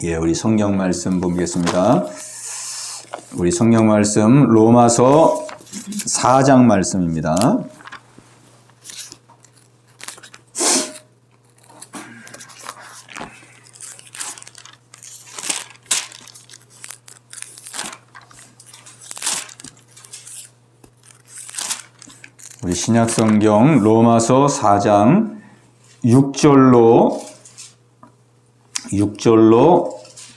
예, 우리 성경 말씀 보겠습니다. 우리 성경 말씀 로마서 4장 말씀입니다. 우리 신약성경 로마서 4장 6절로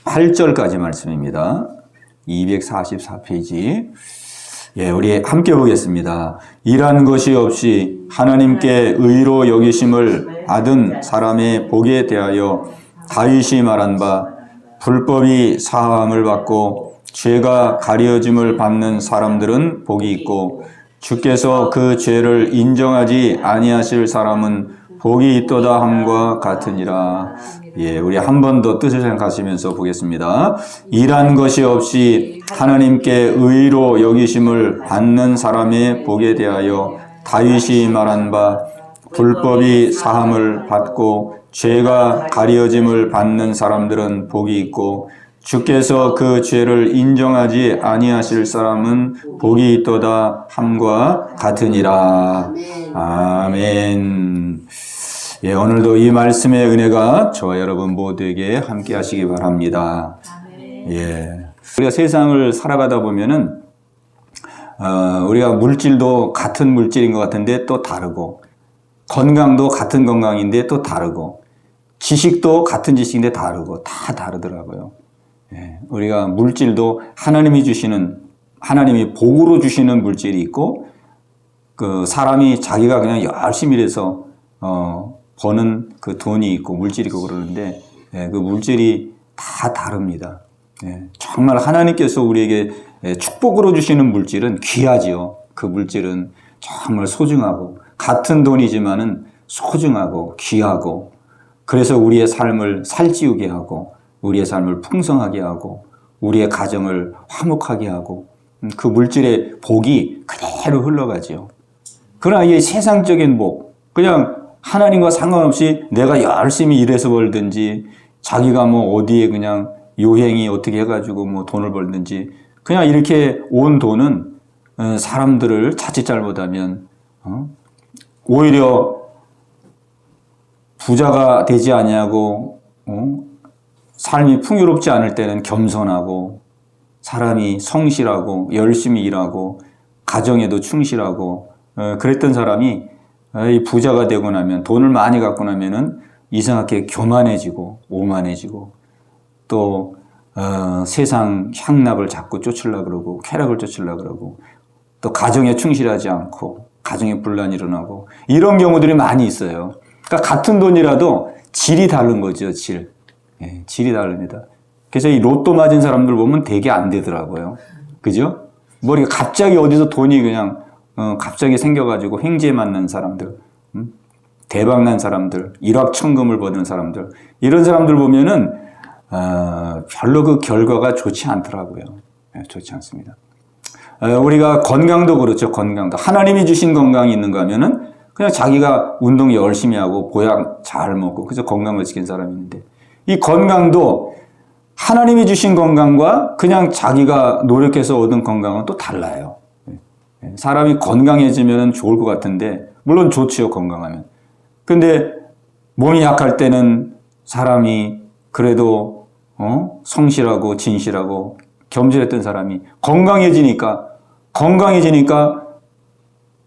8절까지 말씀입니다. 244페이지. 예, 우리 함께 보겠습니다. 일한 것이 없이 하나님께 의로 여기심을 받은 사람의 복에 대하여 다윗이 말한 바 불법이 사함을 받고 죄가 가려짐을 받는 사람들은 복이 있고 주께서 그 죄를 인정하지 아니하실 사람은 복이 있도다 함과 같으니라. 예, 우리 한 번 더 뜻을 생각하시면서 보겠습니다. 일한 것이 없이 하나님께 의로 여기심을 받는 사람의 복에 대하여 다윗이 말한 바 불법이 사함을 받고 죄가 가려짐을 받는 사람들은 복이 있고 주께서 그 죄를 인정하지 아니하실 사람은 복이 있도다 함과 같으니라. 아멘. 예, 오늘도 이 말씀의 은혜가 저와 여러분 모두에게 함께 하시기 바랍니다. 예. 우리가 세상을 살아가다 보면은, 우리가 물질도 같은 물질인 것 같은데 또 다르고, 건강도 같은 건강인데 또 다르고, 지식도 같은 지식인데 다르고, 다 다르더라고요. 예. 우리가 물질도 하나님이 복으로 주시는 물질이 있고, 그 사람이 자기가 그냥 열심히 일해서, 버는 그 돈이 있고 물질이 있고 그러는데, 예, 그 물질이 다 다릅니다. 예, 정말 하나님께서 우리에게 축복으로 주시는 물질은 귀하지요. 그 물질은 정말 소중하고 같은 돈이지만은 소중하고 귀하고 그래서 우리의 삶을 살찌우게 하고 우리의 삶을 풍성하게 하고 우리의 가정을 화목하게 하고 그 물질의 복이 그대로 흘러가지요. 그러나 이 세상적인 복, 그냥 하나님과 상관없이 내가 열심히 일해서 벌든지 자기가 뭐 어디에 그냥 요행이 어떻게 해가지고 뭐 돈을 벌든지 그냥 이렇게 온 돈은 사람들을 자칫 잘못하면 오히려 부자가 되지 아니하고 삶이 풍요롭지 않을 때는 겸손하고 사람이 성실하고 열심히 일하고 가정에도 충실하고 그랬던 사람이 이 부자가 되고 나면 돈을 많이 갖고 나면은 이상하게 교만해지고 오만해지고 또 세상 향락을 자꾸 쫓으려고 그러고 쾌락을 쫓으려고 그러고 또 가정에 충실하지 않고 가정에 분란이 일어나고 이런 경우들이 많이 있어요. 그러니까 같은 돈이라도 질이 다른 거죠. 질. 예, 질이 다릅니다. 그래서 이 로또 맞은 사람들 보면 되게 안 되더라고요. 그죠? 뭐 갑자기 어디서 돈이 그냥 갑자기 생겨가지고 횡재에 맞는 사람들, 대박난 사람들, 일확천금을 버는 사람들, 이런 사람들 보면은, 별로 그 결과가 좋지 않더라고요. 네, 좋지 않습니다. 우리가 건강도 그렇죠, 건강도. 하나님이 주신 건강이 있는가 하면은, 그냥 자기가 운동 열심히 하고, 보약 잘 먹고, 그래서 건강을 지킨 사람이 있는데, 이 건강도 하나님이 주신 건강과 그냥 자기가 노력해서 얻은 건강은 또 달라요. 사람이 건강해지면 좋을 것 같은데 물론 좋지요, 건강하면. 근데 몸이 약할 때는 사람이 그래도 성실하고 진실하고 겸손했던 사람이 건강해지니까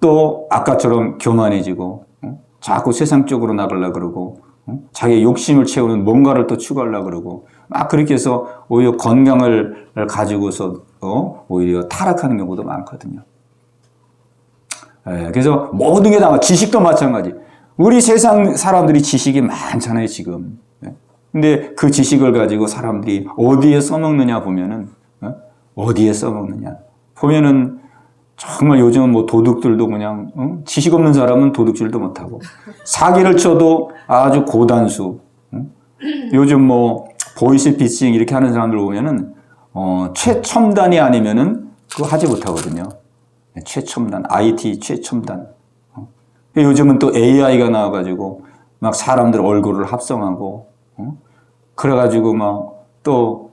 또 아까처럼 교만해지고 자꾸 세상 쪽으로 나가려고 그러고 자기의 욕심을 채우는 뭔가를 또 추구하려고 그러고 막 그렇게 해서 오히려 건강을 가지고서 오히려 타락하는 경우도 많거든요. 그래서 모든 게 다 지식도 마찬가지. 우리 세상 사람들이 지식이 많잖아요, 지금. 근데 그 지식을 가지고 사람들이 어디에 써먹느냐 보면은, 어디에 써먹느냐. 보면은 정말 요즘은 뭐 도둑들도 그냥, 지식 없는 사람은 도둑질도 못하고, 사기를 쳐도 아주 고단수. 요즘 뭐 보이스피싱 이렇게 하는 사람들 보면은, 최첨단이 아니면은 그거 하지 못하거든요. 최첨단, IT 최첨단. 요즘은 또 AI가 나와가지고 막 사람들 얼굴을 합성하고, 그래가지고 막 또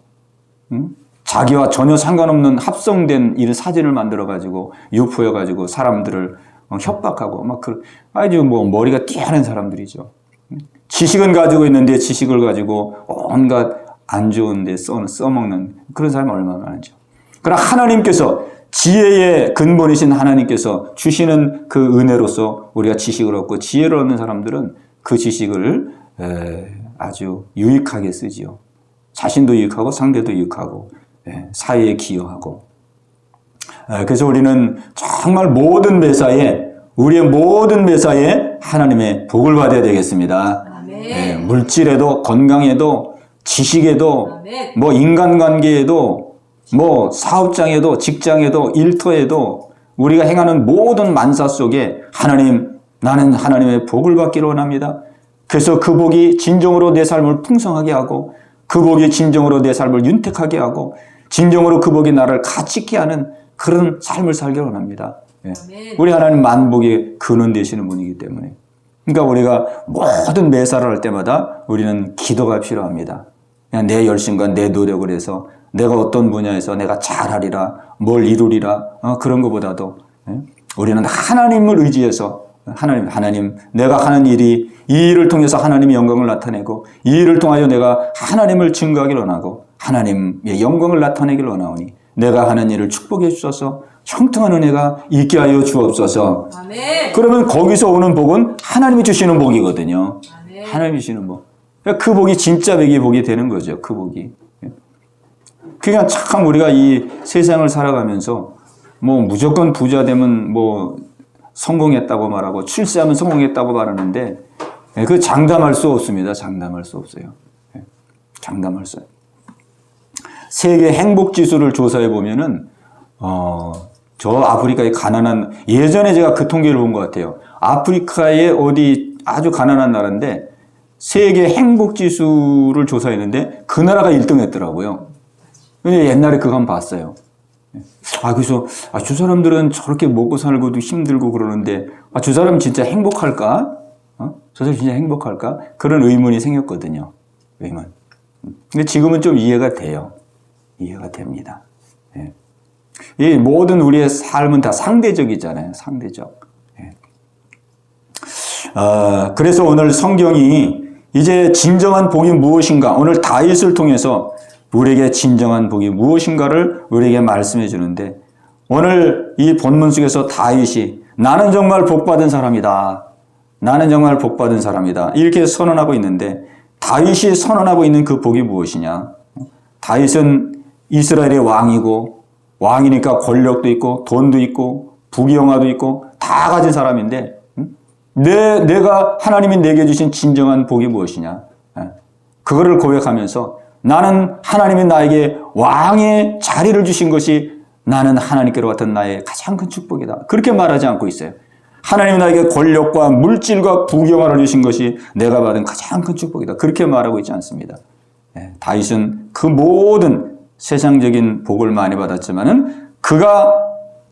자기와 전혀 상관없는 합성된 이런 사진을 만들어가지고 유포해가지고 사람들을 협박하고 막 아주 뭐 머리가 뛰어난 사람들이죠. 지식은 가지고 있는데 지식을 가지고 온갖 안 좋은 데 써먹는 그런 사람이 얼마나 많죠. 그러나 하나님께서 지혜의 근본이신 하나님께서 주시는 그 은혜로서 우리가 지식을 얻고 지혜를 얻는 사람들은 그 지식을 아주 유익하게 쓰지요. 자신도 유익하고 상대도 유익하고 사회에 기여하고. 그래서 우리는 정말 모든 매사에 우리의 모든 매사에 하나님의 복을 받아야 되겠습니다. 물질에도 건강에도 지식에도 뭐 인간관계에도 뭐 사업장에도 직장에도 일터에도 우리가 행하는 모든 만사 속에 하나님, 나는 하나님의 복을 받기를 원합니다. 그래서 그 복이 진정으로 내 삶을 풍성하게 하고 그 복이 진정으로 내 삶을 윤택하게 하고 진정으로 그 복이 나를 가치 있게 하는 그런 삶을 살기를 원합니다. 우리 하나님 만복의 근원 되시는 분이기 때문에. 그러니까 우리가 모든 매사를 할 때마다 우리는 기도가 필요합니다. 그냥 내 열심과 내 노력을 해서 내가 어떤 분야에서 내가 잘하리라, 뭘 이루리라, 그런 것보다도 우리는 하나님을 의지해서 하나님, 내가 하는 일이 이 일을 통해서 하나님의 영광을 나타내고 이 일을 통하여 내가 하나님을 증거하기를 원하고 하나님의 영광을 나타내기를 원하오니 내가 하는 일을 축복해 주셔서 형통한 은혜가 있게 하여 주옵소서. 아멘. 그러면 거기서 오는 복은 하나님이 주시는 복이거든요. 아멘. 하나님이 주시는 복. 그 복이 진짜 복이 되는 거죠. 그 복이. 그러니까 참 우리가 이 세상을 살아가면서 뭐 무조건 부자 되면 뭐 성공했다고 말하고 출세하면 성공했다고 말하는데 그 장담할 수 없습니다. 장담할 수 없어요. 장담할 수. 세계 행복 지수를 조사해 보면은 저 아프리카의 가난한 예전에 제가 그 통계를 본 것 같아요. 아프리카의 어디 아주 가난한 나라인데 세계 행복 지수를 조사했는데 그 나라가 1등 했더라고요. 근데 옛날에 그거 한번 봤어요. 그래서 저 사람들은 저렇게 먹고 살고도 힘들고 그러는데 저 사람 진짜 행복할까? 저 사람 진짜 행복할까? 그런 의문이 생겼거든요. 의문. 근데 지금은 좀 이해가 돼요. 이해가 됩니다. 이 모든 우리의 삶은 다 상대적이잖아요. 상대적. 그래서 오늘 성경이 이제 진정한 복이 무엇인가? 오늘 다윗을 통해서 우리에게 진정한 복이 무엇인가를 우리에게 말씀해 주는데 오늘 이 본문 속에서 다윗이 나는 정말 복받은 사람이다. 나는 정말 복받은 사람이다. 이렇게 선언하고 있는데 다윗이 선언하고 있는 그 복이 무엇이냐? 다윗은 이스라엘의 왕이고 왕이니까 권력도 있고 돈도 있고 부귀영화도 있고 다 가진 사람인데 내가 하나님이 내게 주신 진정한 복이 무엇이냐? 그거를 고백하면서 나는 하나님이 나에게 왕의 자리를 주신 것이 나는 하나님께로 같은 나의 가장 큰 축복이다. 그렇게 말하지 않고 있어요. 하나님이 나에게 권력과 물질과 부귀영화를 주신 것이 내가 받은 가장 큰 축복이다. 그렇게 말하고 있지 않습니다. 다윗은 그 모든 세상적인 복을 많이 받았지만은 그가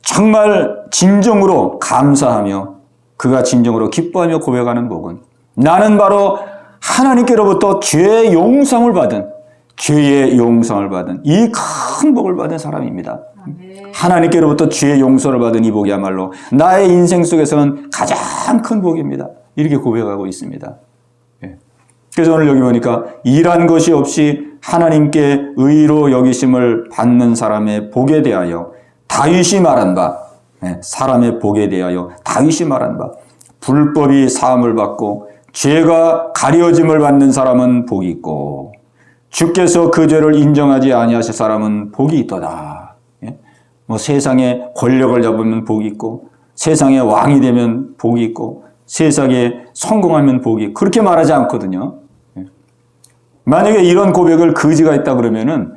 정말 진정으로 감사하며 그가 진정으로 기뻐하며 고백하는 복은 나는 바로 하나님께로부터 죄의 용서를 받은 이 큰 복을 받은 사람입니다. 하나님께로부터 죄의 용서를 받은 이 복이야말로 나의 인생 속에서는 가장 큰 복입니다. 이렇게 고백하고 있습니다. 그래서 오늘 여기 보니까 일한 것이 없이 하나님께 의로 여기심을 받는 사람의 복에 대하여 다윗이 말한 바, 사람의 복에 대하여 다윗이 말한 바, 불법이 사함을 받고 죄가 가려짐을 받는 사람은 복이 있고 주께서 그 죄를 인정하지 아니하실 사람은 복이 있도다. 뭐 세상에 권력을 잡으면 복이 있고 세상에 왕이 되면 복이 있고 세상에 성공하면 복이 그렇게 말하지 않거든요. 만약에 이런 고백을 거지가 했다 그러면은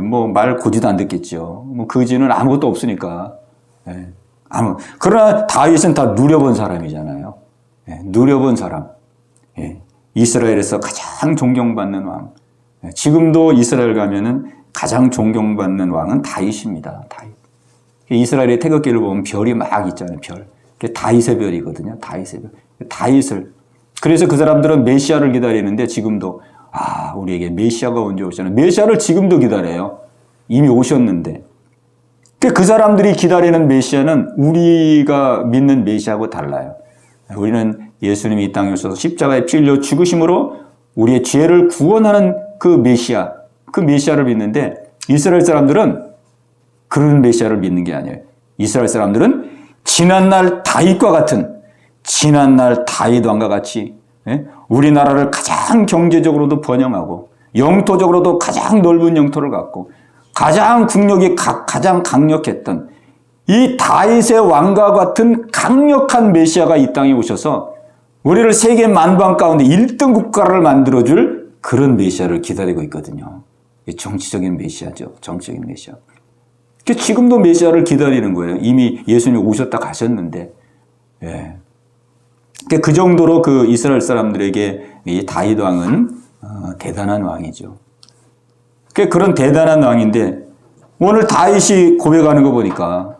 뭐 말 고지도 안 듣겠죠. 뭐 거지는 아무것도 없으니까. 그러나 다윗은 다 누려본 사람이잖아요. 누려본 사람. 이스라엘에서 가장 존경받는 왕. 지금도 이스라엘 가면은 가장 존경받는 왕은 다윗입니다. 다윗. 이스라엘의 태극기를 보면 별이 막 있잖아요. 별. 그게 다윗의 별이거든요. 다윗의 별. 다윗을. 그래서 그 사람들은 메시아를 기다리는데 지금도 우리에게 메시아가 언제 오시나. 메시아를 지금도 기다려요. 이미 오셨는데. 그 사람들이 기다리는 메시아는 우리가 믿는 메시아하고 달라요. 우리는 예수님이 이 땅에 오셔서 십자가에 피 흘려 죽으심으로 우리의 죄를 구원하는 그 메시아를 믿는데, 이스라엘 사람들은 그런 메시아를 믿는 게 아니에요. 이스라엘 사람들은 지난날 다윗과 같은, 지난날 다윗 왕과 같이 우리나라를 가장 경제적으로도 번영하고 영토적으로도 가장 넓은 영토를 갖고 가장 국력이 가장 강력했던 이 다윗의 왕과 같은 강력한 메시아가 이 땅에 오셔서 우리를 세계 만방 가운데 1등 국가를 만들어줄 그런 메시아를 기다리고 있거든요. 정치적인 메시아죠. 정치적인 메시아. 지금도 메시아를 기다리는 거예요. 이미 예수님이 오셨다 가셨는데. 그 정도로 그 이스라엘 사람들에게 이 다윗 왕은 대단한 왕이죠. 그런 대단한 왕인데, 오늘 다윗이 고백하는 거 보니까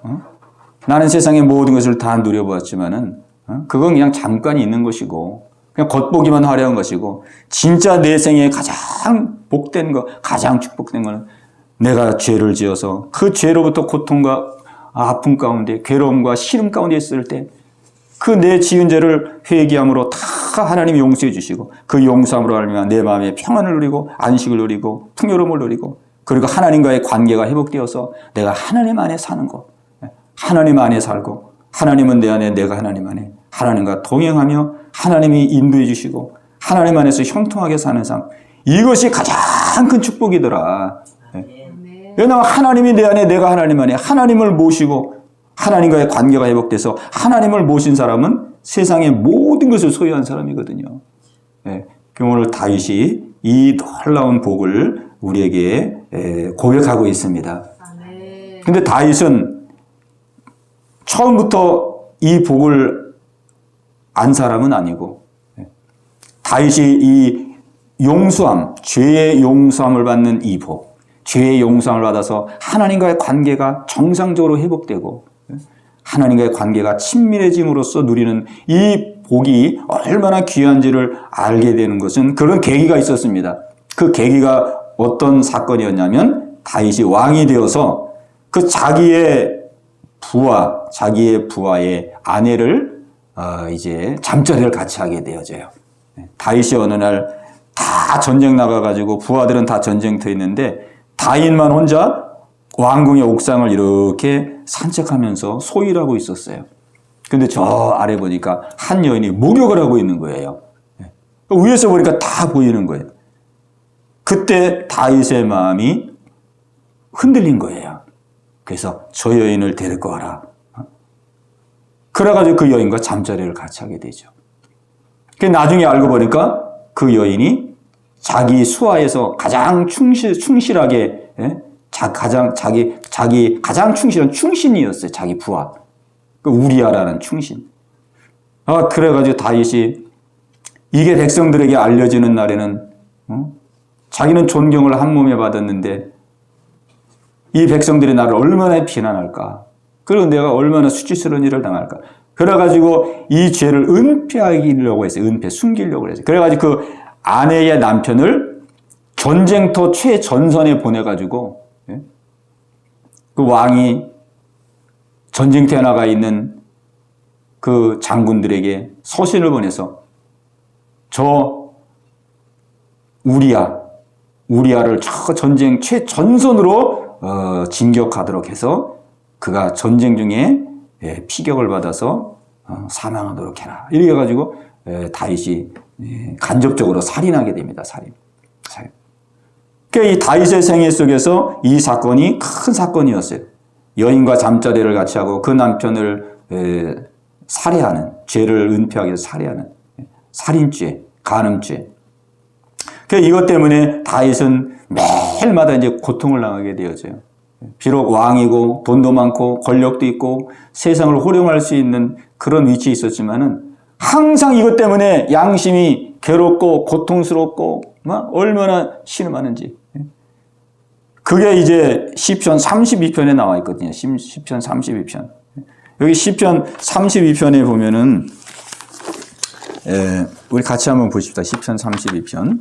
나는 세상의 모든 것을 다 누려보았지만은 그건 그냥 잠깐 있는 것이고 그냥 겉보기만 화려한 것이고, 진짜 내 생에 가장 복된 거, 가장 축복된 거는 내가 죄를 지어서 그 죄로부터 고통과 아픔 가운데, 괴로움과 시름 가운데 있을 때 그 내 지은 죄를 회개함으로 다 하나님이 용서해 주시고, 그 용서함으로 알면 내 마음에 평안을 누리고 안식을 누리고 풍요로움을 누리고, 그리고 하나님과의 관계가 회복되어서 내가 하나님 안에 사는 것, 하나님 안에 살고 하나님은 내 안에, 내가 하나님 안에, 하나님과 동행하며 하나님이 인도해 주시고 하나님 안에서 형통하게 사는 삶, 이것이 가장 큰 축복이더라. 왜냐하면 하나님이 내 안에, 내가 하나님 안에, 하나님을 모시고 하나님과의 관계가 회복돼서 하나님을 모신 사람은 세상의 모든 것을 소유한 사람이거든요. 오늘 다윗이 이 놀라운 복을 우리에게 고백하고 있습니다. 그런데 다윗은 처음부터 이 복을 안 사람은 아니고, 다윗이 이 용서함, 죄의 용서함을 받는 이 복, 죄의 용서함을 받아서 하나님과의 관계가 정상적으로 회복되고 하나님과의 관계가 친밀해짐으로써 누리는 이 복이 얼마나 귀한지를 알게 되는 것은 그런 계기가 있었습니다. 그 계기가 어떤 사건이었냐면, 다윗이 왕이 되어서 그 자기의 부하의 아내를 이제 잠자리를 같이 하게 되어져요. 다윗이 어느 날 다 전쟁 나가가지고 부하들은 다 전쟁터에 있는데 다윗만 혼자 왕궁의 옥상을 이렇게 산책하면서 소일하고 있었어요. 근데 저 아래 보니까 한 여인이 목욕을 하고 있는 거예요. 위에서 보니까 다 보이는 거예요. 그때 다윗의 마음이 흔들린 거예요. 그래서 저 여인을 데리고 와라. 그래가지고 그 여인과 잠자리를 같이 하게 되죠. 나중에 알고 보니까 그 여인이 자기 수하에서 가장 충실하게, 가장 충실한 충신이었어요. 자기 부하. 그 우리아라는 충신. 그래가지고 다윗이 이게 백성들에게 알려지는 날에는, 자기는 존경을 한 몸에 받았는데 이 백성들이 나를 얼마나 비난할까? 그리고 내가 얼마나 수치스러운 일을 당할까? 그래가지고 이 죄를 은폐하려고 했어요. 숨기려고 했어요. 그래가지고 그 아내의 남편을 전쟁터 최전선에 보내가지고, 그 왕이 전쟁터에 나가 있는 그 장군들에게 서신을 보내서 저 우리아를 저 전쟁 최전선으로 진격하도록 해서 그가 전쟁 중에 피격을 받아서 사망하도록 해라. 이렇게 해가지고 다윗이 간접적으로 살인하게 됩니다. 살인. 그러니까 이 다윗의 생애 속에서 이 사건이 큰 사건이었어요. 여인과 잠자리를 같이 하고 그 남편을 살해하는, 죄를 은폐하기 위해서 살해하는 살인죄, 간음죄. 그러니까 이것 때문에 다윗은 매일마다 이제 고통을 당하게 되어져요. 비록 왕이고 돈도 많고 권력도 있고 세상을 호령할 수 있는 그런 위치에 있었지만은 항상 이것 때문에 양심이 괴롭고 고통스럽고 얼마나 신음하는지. 그게 이제 시편 32편에 나와 있거든요. 시편 32편. 여기 시편 32편에 보면은 우리 같이 한번 보십시다. 시편 32편.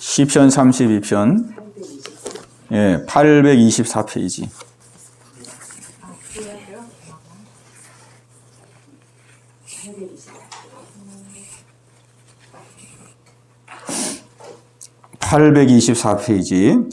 시편 32편, 예, 824페이지. 824페이지.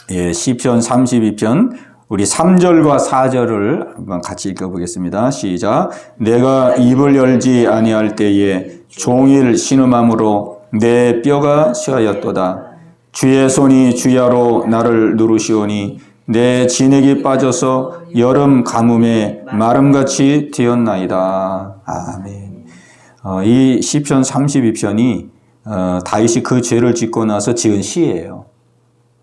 예, 시편 32편 우리 3절과 4절을 한번 같이 읽어보겠습니다. 시작. 내가 입을 열지 아니할 때에 종일 신음함으로 내 뼈가 쇠하였도다. 주의 손이 주야로 나를 누르시오니 내 진액이 빠져서 여름 가뭄에 마름같이 되었나이다. 아멘. 이 시편 32편이 다윗이 그 죄를 짓고 나서 지은 시예요.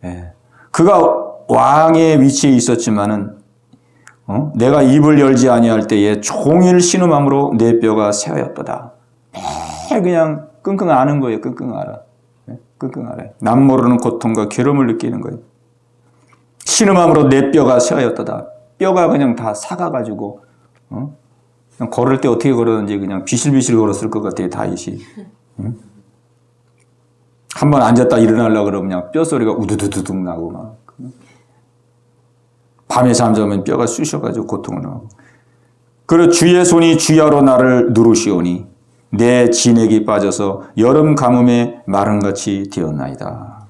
예. 그가 왕의 위치에 있었지만은 내가 입을 열지 아니할 때에 종일 신음함으로 내 뼈가 쇠하였도다. 매일 그냥 끙끙 앓는 거예요. 끙끙 앓아. 끙끙 앓아요. 남 모르는 고통과 괴로움을 느끼는 거예요. 신음함으로 내 뼈가 쇠하였도다. 뼈가 그냥 다 삭아가지고 그냥 걸을 때 어떻게 걸었는지 그냥 비실비실 걸었을 것 같아요. 다윗이. 한번 앉았다 일어나려고 그러면 그냥 뼈소리가 우두두두둑 나고 막. 밤에 잠자면 뼈가 쑤셔가지고 고통을 하고. 그리고 주의 손이 주야로 나를 누르시오니 내 진액이 빠져서 여름 가뭄에 마름같이 되었나이다.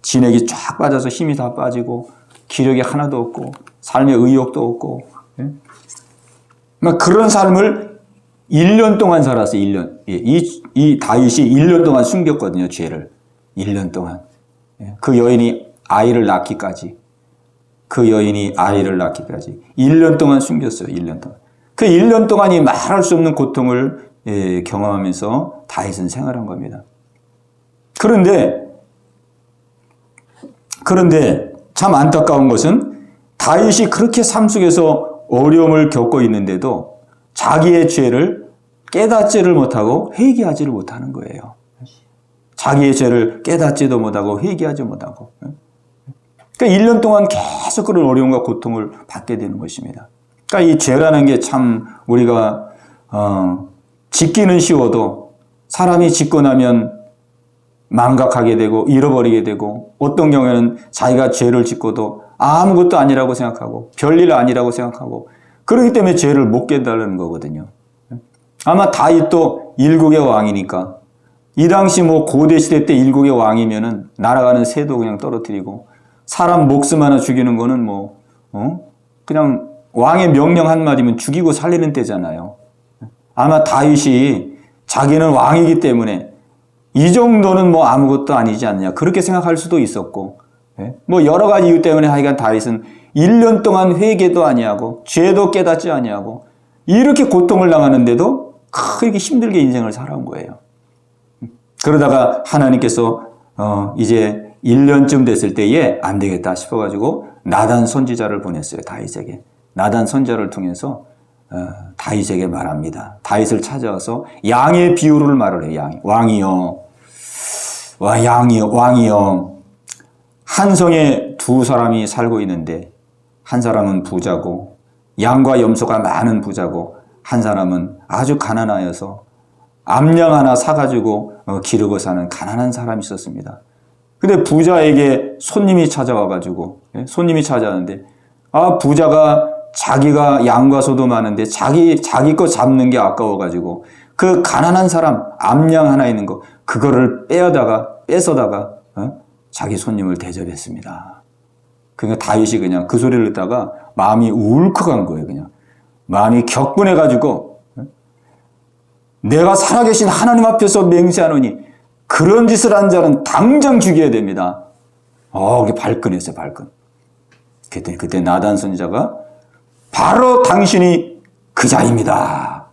진액이 쫙 빠져서 힘이 다 빠지고 기력이 하나도 없고 삶의 의욕도 없고 그런 삶을 1년 동안 살았어요. 1년. 이 다윗이 1년 동안 숨겼거든요. 죄를. 1년 동안. 그 여인이 아이를 낳기까지. 그 여인이 아이를 낳기까지 1년 동안 숨겼어요. 1년 동안. 그 1년 동안이 말할 수 없는 고통을 경험하면서 다윗은 생활한 겁니다. 그런데 참 안타까운 것은 다윗이 그렇게 삶 속에서 어려움을 겪고 있는데도 자기의 죄를 깨닫지를 못하고 회개하지를 못하는 거예요. 자기의 죄를 깨닫지도 못하고 회개하지 못하고. 그러니까 1년 동안 계속 그런 어려움과 고통을 받게 되는 것입니다. 그러니까 이 죄라는 게 참 우리가 짓기는 쉬워도 사람이 짓고 나면 망각하게 되고 잃어버리게 되고 어떤 경우에는 자기가 죄를 짓고도 아무것도 아니라고 생각하고 별일 아니라고 생각하고 그렇기 때문에 죄를 못 깨달는 거거든요. 아마 다윗도 일국의 왕이니까 이 당시 뭐 고대 시대 때 일국의 왕이면은 날아가는 새도 그냥 떨어뜨리고 사람 목숨 하나 죽이는 거는 그냥 왕의 명령 한마디면 죽이고 살리는 때잖아요. 아마 다윗이 자기는 왕이기 때문에 이 정도는 뭐 아무것도 아니지 않냐 그렇게 생각할 수도 있었고 뭐 여러 가지 이유 때문에 하여간 다윗은 1년 동안 회개도 아니하고 죄도 깨닫지 아니하고 이렇게 고통을 당하는데도 그렇게 힘들게 인생을 살아온 거예요. 그러다가 하나님께서 이제 1년쯤 됐을 때에 안 되겠다 싶어가지고 나단 선지자를 보냈어요. 다윗에게. 나단 선지자를 통해서 다윗에게 말합니다. 다윗을 찾아와서 양의 비유를 말을 해요. 왕이여, 왕이여. 한 성에 두 사람이 살고 있는데 한 사람은 부자고 양과 염소가 많은 부자고 한 사람은 아주 가난하여서 암양 하나 사가지고 기르고 사는 가난한 사람이 있었습니다. 근데 부자에게 손님이 찾아와가지고 손님이 찾아왔는데 부자가 자기가 양과 소도 많은데 자기 거 잡는 게 아까워가지고 그 가난한 사람 암양 하나 있는 거 그거를 뺏어다가 자기 손님을 대접했습니다. 그러니까 다윗이 그냥 그 소리를 듣다가 마음이 울컥한 거예요. 그냥 마음이 격분해가지고 내가 살아계신 하나님 앞에서 맹세하노니 그런 짓을 한 자는 당장 죽여야 됩니다. 그게 발끈했어요. 발끈. 그때 나단 선지자가 바로 당신이 그 자입니다.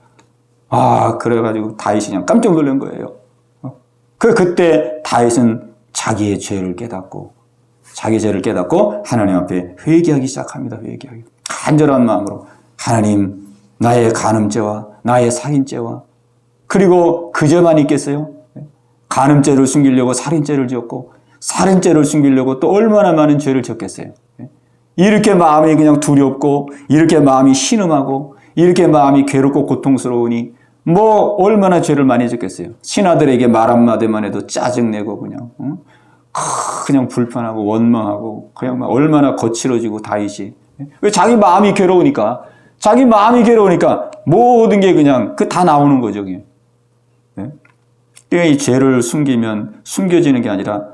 그래가지고 다윗이 그냥 깜짝 놀란 거예요. 그때 다윗은 자기의 죄를 깨닫고 하나님 앞에 회개하기 시작합니다. 회개하기. 간절한 마음으로 하나님 나의 간음죄와 나의 살인죄와 그리고 그 죄만 있겠어요? 간음죄를 숨기려고 살인죄를 지었고 살인죄를 숨기려고 또 얼마나 많은 죄를 지었겠어요. 이렇게 마음이 그냥 두렵고 이렇게 마음이 신음하고 이렇게 마음이 괴롭고 고통스러우니 뭐 얼마나 죄를 많이 짓겠어요. 신하들에게 말 한마디만 해도 짜증내고 그냥 불편하고 원망하고 그냥 막 얼마나 거칠어지고 다윗이. 왜? 자기 마음이 괴로우니까. 모든 게 그냥 다 나오는 거죠. 이 죄를 숨기면 숨겨지는 게 아니라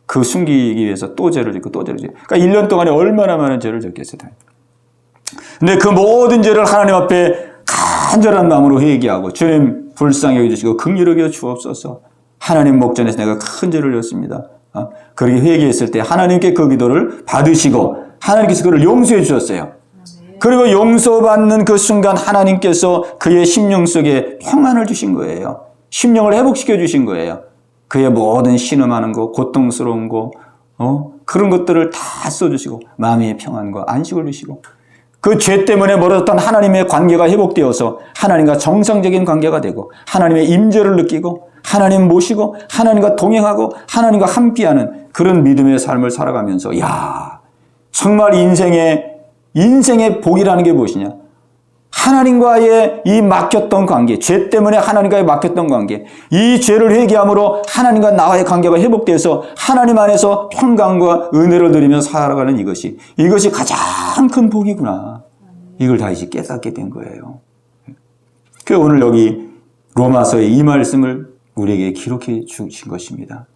그 숨기기 위해서 또 죄를 짓고 또 죄를 짓고. 그러니까 1년 동안에 얼마나 많은 죄를 졌겠어요. 근데 그 모든 죄를 하나님 앞에 간절한 마음으로 회개하고 주님 불쌍히 여겨주시고 긍휼히 여겨 주옵소서. 하나님 목전에서 내가 큰 죄를 졌습니다. 그렇게 회개했을 때 하나님께 그 기도를 받으시고 하나님께서 그를 용서해 주셨어요. 그리고 용서받는 그 순간 하나님께서 그의 심령 속에 평안을 주신 거예요. 심령을 회복시켜 주신 거예요. 그의 모든 신음하는 거, 고통스러운 거, 그런 것들을 다 써주시고 마음의 평안과 안식을 주시고 그 죄 때문에 멀어졌던 하나님의 관계가 회복되어서 하나님과 정상적인 관계가 되고 하나님의 임재를 느끼고 하나님 모시고 하나님과 동행하고 하나님과 함께하는 그런 믿음의 삶을 살아가면서 정말 인생의 복이라는 게 무엇이냐? 하나님과의 이 막혔던 관계, 죄 때문에 하나님과의 막혔던 관계, 이 죄를 회개함으로 하나님과 나와의 관계가 회복돼서 하나님 안에서 평강과 은혜를 누리며 살아가는 이것이 가장 큰 복이구나. 이걸 다시 깨닫게 된 거예요. 그래서 오늘 여기 로마서의 이 말씀을 우리에게 기록해 주신 것입니다.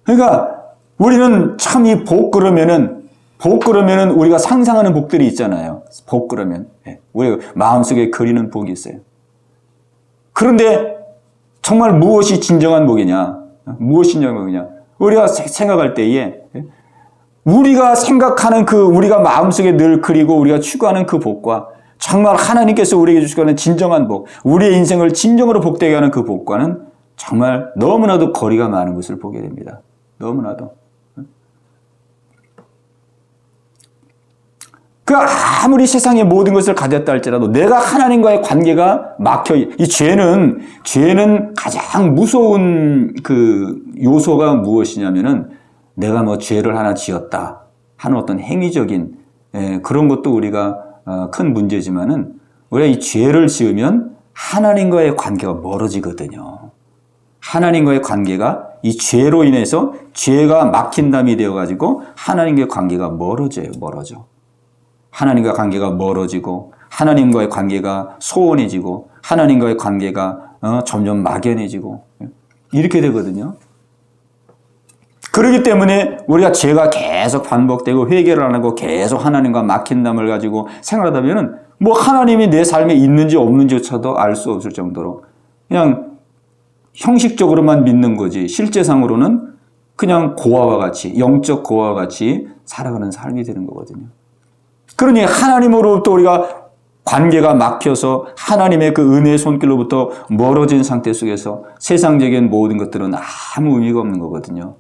그러니까 우리는 참 이 복 그러면은 우리가 상상하는 복들이 있잖아요. 복 그러면. 우리가 마음속에 그리는 복이 있어요. 그런데 정말 무엇이 진정한 복이냐? 우리가 생각할 때에 우리가 생각하는 우리가 마음속에 늘 그리고 우리가 추구하는 그 복과 정말 하나님께서 우리에게 주시는 진정한 복, 우리의 인생을 진정으로 복되게 하는 그 복과는 정말 너무나도 거리가 많은 것을 보게 됩니다. 너무나도. 아무리 세상의 모든 것을 가졌다 할지라도 내가 하나님과의 관계가 막혀, 이 죄는 가장 무서운 그 요소가 무엇이냐면은 내가 죄를 하나 지었다 하는 어떤 행위적인 그런 것도 우리가 큰 문제지만은 우리가 이 죄를 지으면 하나님과의 관계가 멀어지거든요. 하나님과의 관계가 이 죄로 인해서 죄가 막힌 담이 되어가지고 하나님과의 관계가 멀어져. 하나님과 관계가 멀어지고 하나님과의 관계가 소원해지고 하나님과의 관계가 점점 막연해지고 이렇게 되거든요. 그렇기 때문에 우리가 죄가 계속 반복되고 회개를 안 하고 계속 하나님과 막힌 담을 가지고 생활하다 보면은 하나님이 내 삶에 있는지 없는지조차도 알 수 없을 정도로 그냥 형식적으로만 믿는 거지 실제상으로는 그냥 고아와 같이 영적 고아와 같이 살아가는 삶이 되는 거거든요. 그러니 하나님으로부터 우리가 관계가 막혀서 하나님의 그 은혜의 손길로부터 멀어진 상태 속에서 세상적인 모든 것들은 아무 의미가 없는 거거든요.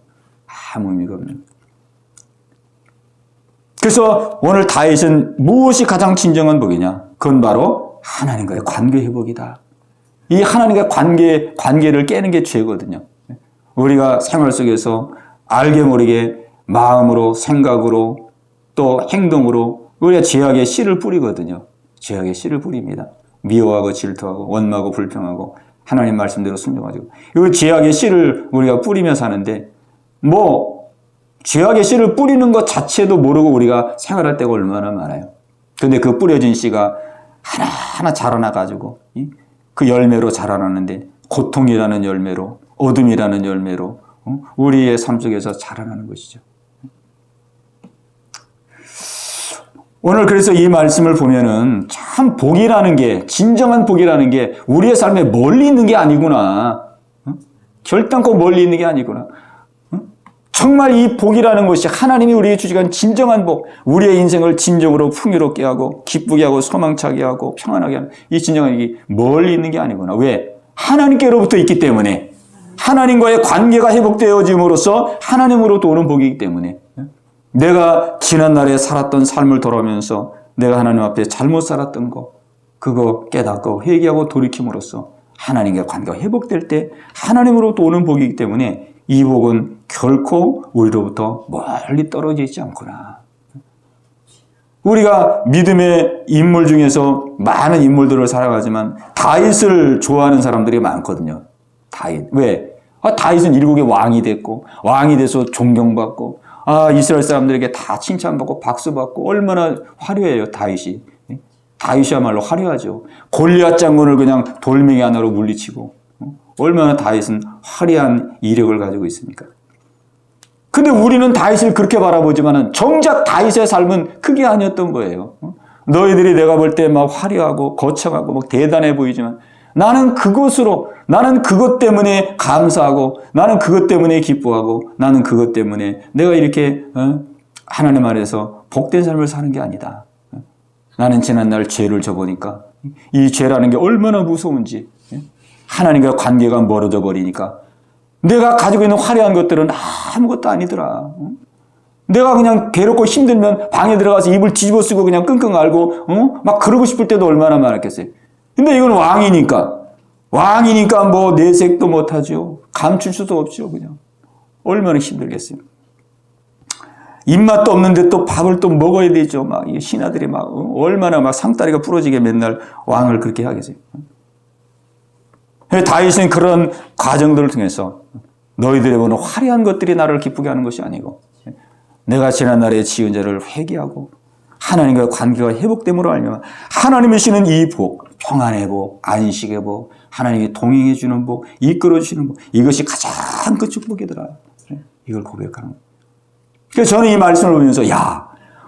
아무 의미가 없는. 그래서 오늘 다윗은 무엇이 가장 진정한 복이냐? 그건 바로 하나님과의 관계 회복이다. 이 하나님과의 관계를 깨는 게 죄거든요. 우리가 생활 속에서 알게 모르게 마음으로 생각으로 또 행동으로 우리가 죄악의 씨를 뿌리거든요. 죄악의 씨를 뿌립니다. 미워하고 질투하고 원망하고 불평하고 하나님 말씀대로 순종하고 이 죄악의 씨를 우리가 뿌리며 사는데 죄악의 씨를 뿌리는 것 자체도 모르고 우리가 생활할 때가 얼마나 많아요. 그런데 그 뿌려진 씨가 하나하나 자라나가지고 그 열매로 자라나는데 고통이라는 열매로 어둠이라는 열매로 우리의 삶 속에서 자라나는 것이죠. 오늘 그래서 이 말씀을 보면은 참 복이라는 게 진정한 복이라는 게 우리의 삶에 멀리 있는 게 아니구나. 결단코 멀리 있는 게 아니구나. 정말 이 복이라는 것이 하나님이 우리에게 주시는 진정한 복, 우리의 인생을 진정으로 풍요롭게 하고 기쁘게 하고 소망차게 하고 평안하게 하는 이 진정한 복이 멀리 있는 게 아니구나. 왜? 하나님께로부터 있기 때문에 하나님과의 관계가 회복되어짐으로써 하나님으로부터 오는 복이기 때문에 내가 지난날에 살았던 삶을 돌아오면서 내가 하나님 앞에 잘못 살았던 거 그거 깨닫고 회개하고 돌이킴으로써 하나님과의 관계가 회복될 때 하나님으로부터 오는 복이기 때문에 이 복은 결코 우리로부터 멀리 떨어져 있지 않구나. 우리가 믿음의 인물 중에서 많은 인물들을 살아가지만 다윗을 좋아하는 사람들이 많거든요. 다윗. 왜? 다윗은 일국의 왕이 됐고, 왕이 돼서 존경받고, 이스라엘 사람들에게 다 칭찬받고 박수받고 얼마나 화려해요, 다윗이. 다윗이야말로 화려하죠. 골리앗 장군을 그냥 돌멩이 하나로 물리치고, 얼마나 다윗은 화려한 이력을 가지고 있습니까? 근데 우리는 다윗을 그렇게 바라보지만은 정작 다윗의 삶은 그게 아니었던 거예요. 너희들이 내가 볼 때 막 화려하고 거창하고 막 대단해 보이지만 나는 그것 때문에 감사하고 나는 그것 때문에 기뻐하고 나는 그것 때문에 내가 이렇게 하나님 안에서 복된 삶을 사는 게 아니다. 나는 지난날 죄를 져보니까 이 죄라는 게 얼마나 무서운지 하나님과 관계가 멀어져 버리니까 내가 가지고 있는 화려한 것들은 아무것도 아니더라. 내가 그냥 괴롭고 힘들면 방에 들어가서 이불 뒤집어 쓰고 그냥 끙끙 앓고 막 그러고 싶을 때도 얼마나 많았겠어요. 근데 이건 왕이니까 뭐 내색도 못하죠. 감출 수도 없죠. 그냥 얼마나 힘들겠어요. 입맛도 없는데 또 밥을 또 먹어야 되죠. 막 신하들이 막 얼마나 막 상다리가 부러지게 맨날 왕을 그렇게 하겠어요. 다윗은 그런 과정들을 통해서 너희들의 보는 화려한 것들이 나를 기쁘게 하는 것이 아니고 내가 지난날에 지은 죄를 회개하고 하나님과 관계가 회복됨으로 알면 하나님이 주시는 이 복, 평안의 복, 안식의 복, 하나님이 동행해 주는 복, 이끌어 주시는 복, 이것이 가장 큰 축복이더라. 이걸 고백하는 거예요. 그래서 저는 이 말씀을 보면서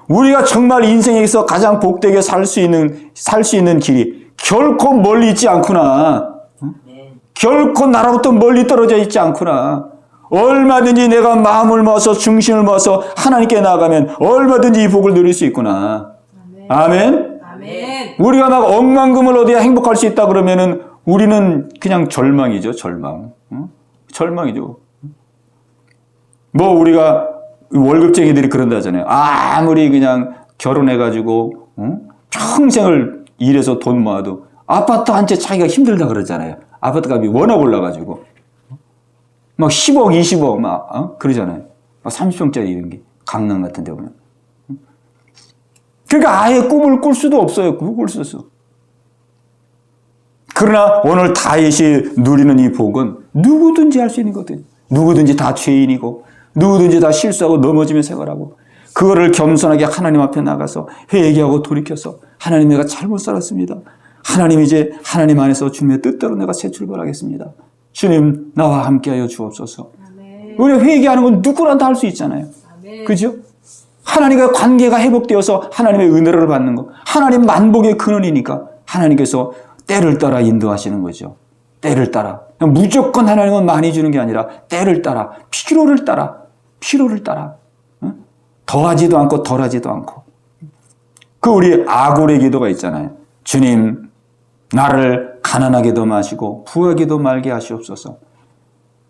우리가 정말 인생에서 가장 복되게 살 수 있는 길이 결코 멀리 있지 않구나. 결코 나로부터 멀리 떨어져 있지 않구나. 얼마든지 내가 마음을 모아서 중심을 모아서 하나님께 나아가면 얼마든지 이 복을 누릴 수 있구나. 아멘. 아멘. 우리가 막 억만금을 얻어야 행복할 수 있다 그러면은 우리는 그냥 절망이죠. 절망. 절망이죠. 뭐 우리가 월급쟁이들이 그런다잖아요. 아무리 그냥 결혼해가지고 평생을 일해서 돈 모아도 아파트 한 채 차기가 힘들다 그러잖아요. 아파트 값이 워낙 올라가지고 막 10억, 20억 막 그러잖아요. 막 30평짜리 이런 게 강남 같은 데 보면. 그러니까 아예 꿈을 꿀 수도 없어요. 꿀 수 없어. 그러나 오늘 다윗이 누리는 이 복은 누구든지 할 수 있는 거거든요. 누구든지 다 죄인이고 누구든지 다 실수하고 넘어지며 생활하고 그거를 겸손하게 하나님 앞에 나가서 회개하고 돌이켜서 하나님 내가 잘못 살았습니다. 하나님 이제 하나님 안에서 주님의 뜻대로 내가 새 출발하겠습니다. 주님 나와 함께하여 주옵소서. 아멘. 우리가 회개하는 건 누구나 다 할 수 있잖아요. 그죠? 하나님과 관계가 회복되어서 하나님의 은혜를 받는 거. 하나님 만복의 근원이니까 하나님께서 때를 따라 인도하시는 거죠. 때를 따라. 무조건 하나님은 많이 주는 게 아니라 때를 따라 필요를 따라 더하지도 않고 덜하지도 않고. 그 우리 아골의 기도가 있잖아요. 주님 나를 가난하게도 마시고 부하게도 말게 하시옵소서.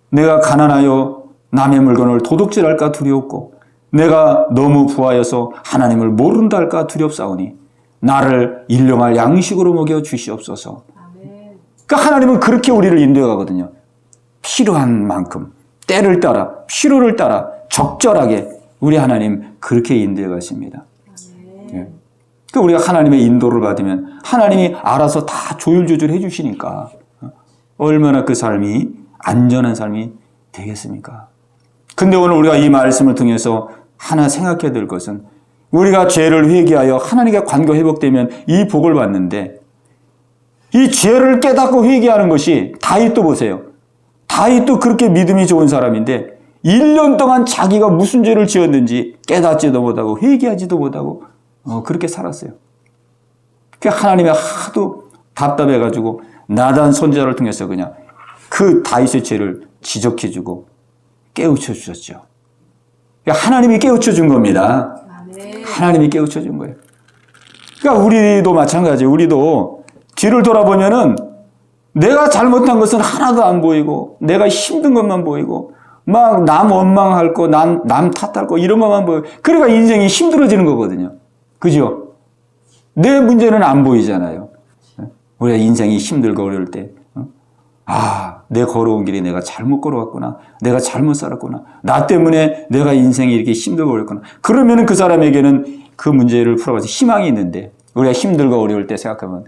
내가 가난하여 남의 물건을 도둑질할까 두렵고 내가 너무 부하여서 하나님을 모른다 할까 두렵사오니 나를 일용할 양식으로 먹여 주시옵소서. 아멘. 그러니까 하나님은 그렇게 우리를 인도해 가거든요. 필요한 만큼 때를 따라 필요를 따라 적절하게 우리 하나님 그렇게 인도해 가십니다. 예. 그러니까 우리가 하나님의 인도를 받으면 하나님이 알아서 다 조율조절해 주시니까 얼마나 그 삶이 안전한 삶이 되겠습니까? 근데 오늘 우리가 이 말씀을 통해서 하나 생각해야 될 것은 우리가 죄를 회개하여 하나님과 관계가 회복되면 이 복을 받는데 이 죄를 깨닫고 회개하는 것이 다윗도 보세요. 다윗도 그렇게 믿음이 좋은 사람인데 1년 동안 자기가 무슨 죄를 지었는지 깨닫지도 못하고 회개하지도 못하고 그렇게 살았어요. 하나님이 하도 답답해가지고 나단 선지자를 통해서 그냥 그 다윗의 죄를 지적해주고 깨우쳐 주셨죠. 하나님이 깨우쳐 준 겁니다. 하나님이 깨우쳐 준 거예요. 그러니까 우리도 마찬가지예요. 우리도 뒤를 돌아보면은 내가 잘못한 것은 하나도 안 보이고 내가 힘든 것만 보이고 막 남 원망할 거, 남 탓할 거 이런 것만 보이고 그러니까 인생이 힘들어지는 거거든요. 그죠? 내 문제는 안 보이잖아요. 우리가 인생이 힘들고 어려울 때 내 걸어온 길이 내가 잘못 걸어왔구나. 내가 잘못 살았구나. 나 때문에 내가 인생이 이렇게 힘들고 어렵구나. 그러면은 그 사람에게는 그 문제를 풀어가서 희망이 있는데 우리가 힘들고 어려울 때 생각하면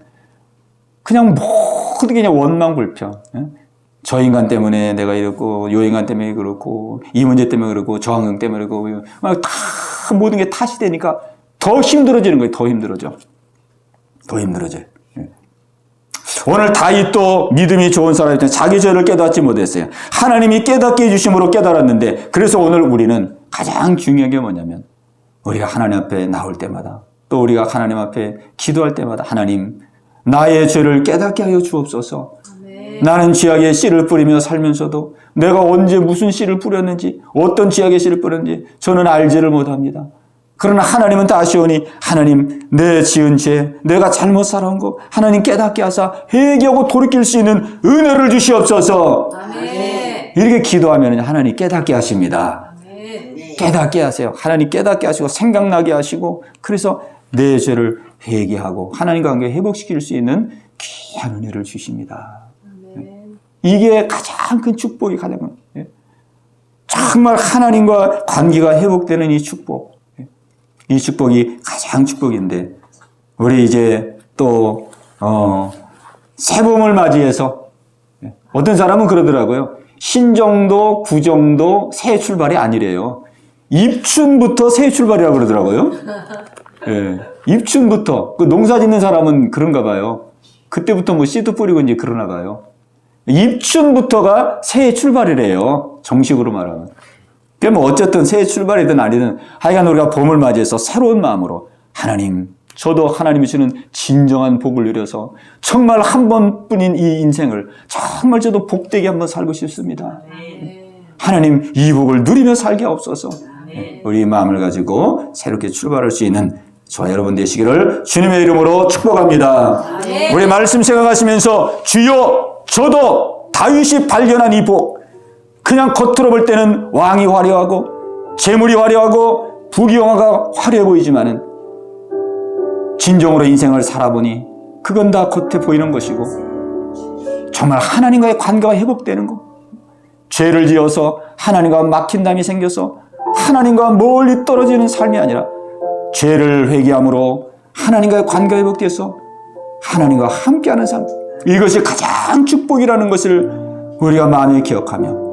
그냥 모든 게 그냥 원망불평. 저 인간 때문에 내가 이렇고 요 인간 때문에 그렇고 이 문제 때문에 그렇고 저 환경 때문에 그렇고 막 다 모든 게 탓이 되니까 더 힘들어지는 거예요. 더 힘들어져요. 오늘 다윗도 믿음이 좋은 사람이었는데 자기 죄를 깨닫지 못했어요. 하나님이 깨닫게 해주심으로 깨달았는데 그래서 오늘 우리는 가장 중요한 게 뭐냐면 우리가 하나님 앞에 나올 때마다 또 우리가 하나님 앞에 기도할 때마다 하나님 나의 죄를 깨닫게 하여 주옵소서. 나는 죄악의 씨를 뿌리며 살면서도 내가 언제 무슨 씨를 뿌렸는지 어떤 죄악의 씨를 뿌렸는지 저는 알지를 못합니다. 그러나 하나님은 다 아시오니 하나님 내 지은 죄 내가 잘못 살아온 거 하나님 깨닫게 하사 회개하고 돌이킬 수 있는 은혜를 주시옵소서. 아멘. 이렇게 기도하면 하나님 깨닫게 하십니다. 아멘. 깨닫게 하세요. 하나님 깨닫게 하시고 생각나게 하시고 그래서 내 죄를 회개하고 하나님과 관계 회복시킬 수 있는 귀한 은혜를 주십니다. 아멘. 이게 가장 큰 축복이 가장 큰 정말 하나님과 관계가 회복되는 이 축복. 이 축복이 가장 축복인데 우리 이제 또 새봄을 맞이해서 어떤 사람은 그러더라고요. 신정도, 구정도 새 출발이 아니래요. 입춘부터 새 출발이라고 그러더라고요. 예, 입춘부터 그 농사 짓는 사람은 그런가 봐요. 그때부터 뭐 씨도 뿌리고 이제 그러나 봐요. 입춘부터가 새 출발이래요. 정식으로 말하면. 뭐 어쨌든 새 출발이든 아니든 하여간 우리가 봄을 맞이해서 새로운 마음으로 하나님 저도 하나님이 주는 진정한 복을 누려서 정말 한 번뿐인 이 인생을 정말 저도 복되게 한번 살고 싶습니다. 하나님 이 복을 누리며 살게 없어서 우리 마음을 가지고 새롭게 출발할 수 있는 저와 여러분 되시기를 주님의 이름으로 축복합니다. 우리 말씀 생각하시면서 주여 저도 다윗이 발견한 이 복 그냥 겉으로 볼 때는 왕이 화려하고 재물이 화려하고 부귀영화가 화려해 보이지만은 진정으로 인생을 살아보니 그건 다 겉에 보이는 것이고 정말 하나님과의 관계가 회복되는 것 죄를 지어서 하나님과 막힌담이 생겨서 하나님과 멀리 떨어지는 삶이 아니라 죄를 회개함으로 하나님과의 관계가 회복돼서 하나님과 함께하는 삶 이것이 가장 축복이라는 것을 우리가 마음에 기억하며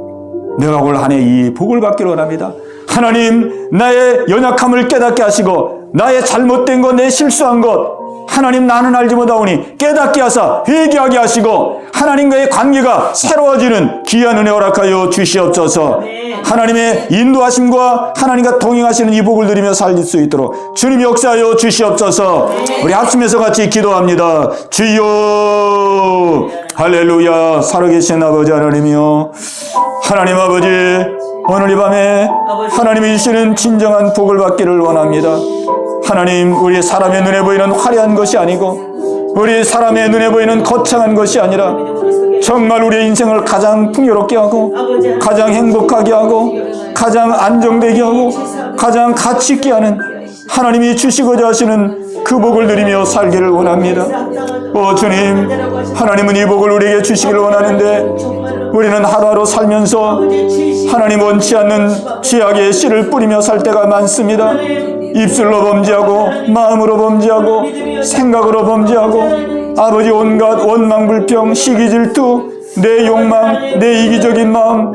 내가 올 한 해 이 복을 받기를 원합니다. 하나님 나의 연약함을 깨닫게 하시고 나의 잘못된 것 내 실수한 것 하나님 나는 알지 못하오니 깨닫게 하사 회개하게 하시고 하나님과의 관계가 새로워지는 귀한 은혜 허락하여 주시옵소서. 하나님의 인도하심과 하나님과 동행하시는 이 복을 누리며 살 수 있도록 주님 역사하여 주시옵소서. 우리 합심해서 같이 기도합니다. 주여 할렐루야. 살아계신 아버지 하나님이여 하나님 아버지 오늘 이 밤에 하나님이 주시는 진정한 복을 받기를 원합니다. 하나님 우리 사람의 눈에 보이는 화려한 것이 아니고 우리 사람의 눈에 보이는 거창한 것이 아니라 정말 우리의 인생을 가장 풍요롭게 하고 가장 행복하게 하고 가장 안정되게 하고 가장 가치 있게 하는 하나님이 주시고자 하시는 그 복을 누리며 살기를 원합니다. 오 주님 하나님은 이 복을 우리에게 주시기를 원하는데 우리는 하루하루 살면서 하나님 원치 않는 죄악의 씨를 뿌리며 살 때가 많습니다. 입술로 범죄하고 마음으로 범죄하고 생각으로 범죄하고 아버지 온갖 원망불평 시기질투 내 욕망 내 이기적인 마음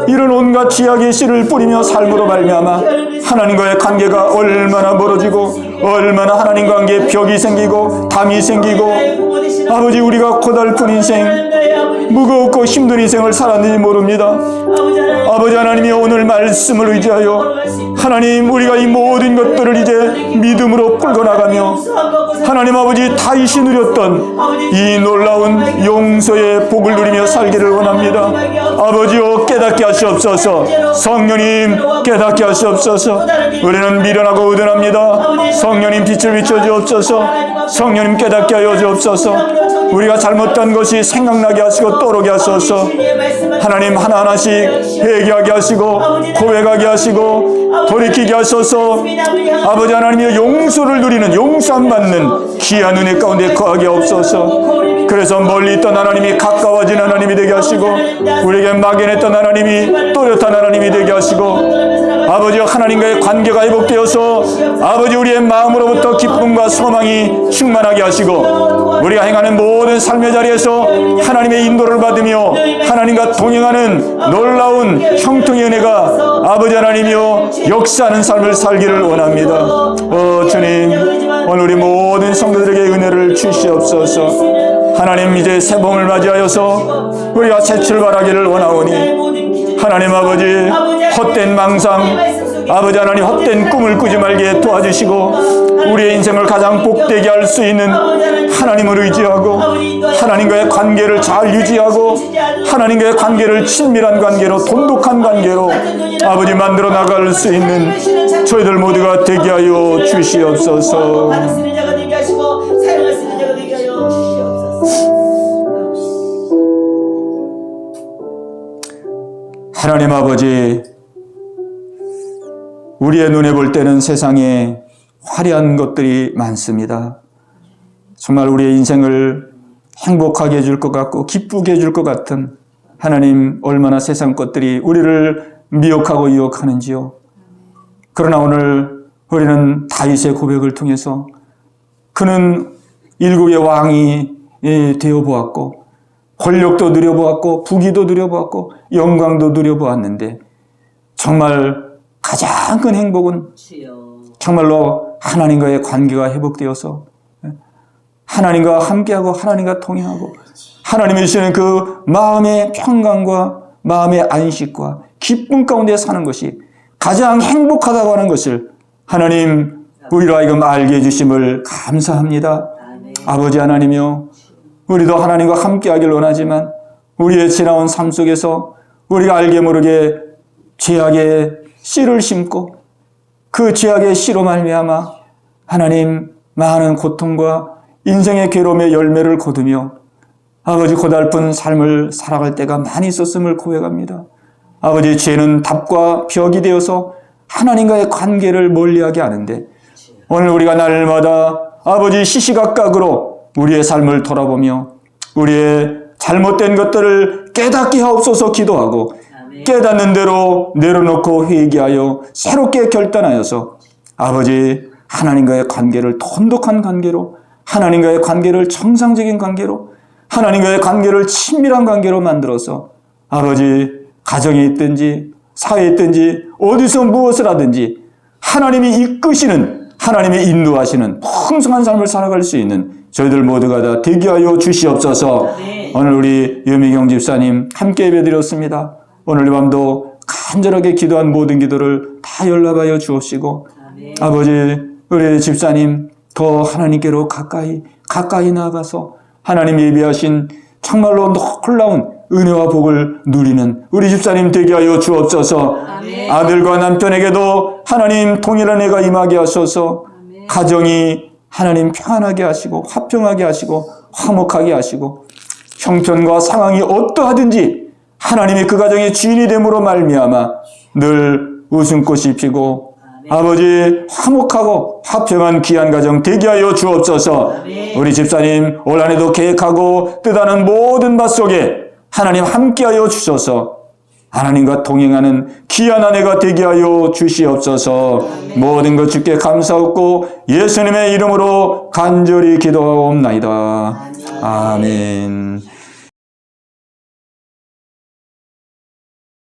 이런 온갖 죄악의 씨를 뿌리며 삶으로 말미암아 하나님과의 관계가 얼마나 멀어지고 얼마나 하나님과 관계에 벽이 생기고 담이 생기고 아버지 우리가 고달픈 인생 무겁고 힘든 인생을 살았는지 모릅니다. 아버지 하나님이 오늘 말씀을 의지하여 하나님 우리가 이 모든 것들을 이제 믿음으로 풀어나가며 하나님 아버지 다윗이 누렸던 이 놀라운 용서의 복을 누리며 살기를 원합니다. 아버지여 깨닫게 하시옵소서. 성령님 깨닫게 하시옵소서. 우리는 미련하고 의존합니다. 성령님 빛을 비춰주옵소서. 성령님 깨닫게 하여 주옵소서. 우리가 잘못한 것이 생각나게 하시고 떠오르게 하소서. 하나님 하나하나씩 회개하게 하시고 고백하게 하시고 돌이키게 하소서. 아버지 하나님의 용서를 누리는 용서함 받는 귀한 은혜 가운데 거하게 없소서. 그래서 멀리 있던 하나님이 가까워진 하나님이 되게 하시고 우리에게 막연했던 하나님이 또렷한 하나님이 되게 하시고 아버지 아버지 하나님과의 관계가 회복되어서 아버지 우리의 마음으로부터 기쁨과 소망이 충만하게 하시고 우리가 행하는 모든 삶의 자리에서 하나님의 인도를 받으며 하나님과 동행하는 놀라운 형통의 은혜가 아버지 하나님이여 역사하는 삶을 살기를 원합니다. 주님, 오늘 우리 모든 성도들에게 은혜를 주시옵소서. 하나님, 이제 새봄을 맞이하여서 우리가 새 출발하기를 원하오니 하나님 아버지 헛된 망상, 아버지 하나님 헛된 꿈을 꾸지 말게 도와주시고 우리의 인생을 가장 복되게 할 수 있는 하나님을 의지하고 하나님과의 관계를 잘 유지하고 하나님과의 관계를 친밀한 관계로, 돈독한 관계로 아버지 만들어 나갈 수 있는 저희들 모두가 되게 하여 주시옵소서. 하나님 아버지, 우리의 눈에 볼 때는 세상에 화려한 것들이 많습니다. 정말 우리의 인생을 행복하게 해줄 것 같고 기쁘게 해줄 것 같은 하나님, 얼마나 세상 것들이 우리를 미혹하고 유혹하는지요. 그러나 오늘 우리는 다윗의 고백을 통해서 그는 일국의 왕이 되어보았고 권력도 누려보았고 부귀도 누려보았고 영광도 누려보았는데 정말 가장 큰 행복은 정말로 하나님과의 관계가 회복되어서 하나님과 함께하고 하나님과 동행하고 하나님이 주시는 그 마음의 평강과 마음의 안식과 기쁨 가운데 사는 것이 가장 행복하다고 하는 것을 하나님 우리로 하여금 알게 해주심을 감사합니다. 아버지 하나님이여, 우리도 하나님과 함께하길 원하지만 우리의 지나온 삶 속에서 우리가 알게 모르게 죄악의 씨를 심고 그 죄악의 씨로 말미암아 하나님 많은 고통과 인생의 괴로움의 열매를 거두며 아버지 고달픈 삶을 살아갈 때가 많이 있었음을 고백합니다. 아버지, 죄는 답과 벽이 되어서 하나님과의 관계를 멀리하게 하는데 오늘 우리가 날마다 아버지 시시각각으로 우리의 삶을 돌아보며 우리의 잘못된 것들을 깨닫게 하옵소서 기도하고 깨닫는 대로 내려놓고 회개하여 새롭게 결단하여서 아버지 하나님과의 관계를 돈독한 관계로, 하나님과의 관계를 정상적인 관계로, 하나님과의 관계를 친밀한 관계로 만들어서 아버지 가정에 있든지 사회에 있든지 어디서 무엇을 하든지 하나님이 이끄시는, 하나님이 인도하시는 풍성한 삶을 살아갈 수 있는 저희들 모두가 다 되게 하여 주시옵소서. 오늘 우리 유미경 집사님 함께 예배드렸습니다. 오늘 밤도 간절하게 기도한 모든 기도를 다 연락하여 주옵시고 아버지, 우리 집사님 더 하나님께로 가까이 나아가서 하나님 예비하신 정말로 놀라운 은혜와 복을 누리는 우리 집사님 되게 하여 주옵소서. 아들과 남편에게도 하나님 동일한 애가 임하게 하셔서 가정이 하나님 평안하게 하시고 화평하게 하시고 화목하게 하시고 형편과 상황이 어떠하든지 하나님이 그 가정의 주인이 됨으로 말미암아 늘 웃음꽃이 피고 아버지 화목하고 화평한 귀한 가정 되게 하여 주옵소서. 우리 집사님 올 한해도 계획하고 뜻하는 모든 바 속에 하나님 함께하여 주셔서 하나님과 동행하는 귀한 한 해가 되게 하여 주시옵소서. 모든 것 주께 감사하고 예수님의 이름으로 간절히 기도하옵나이다. 아멘.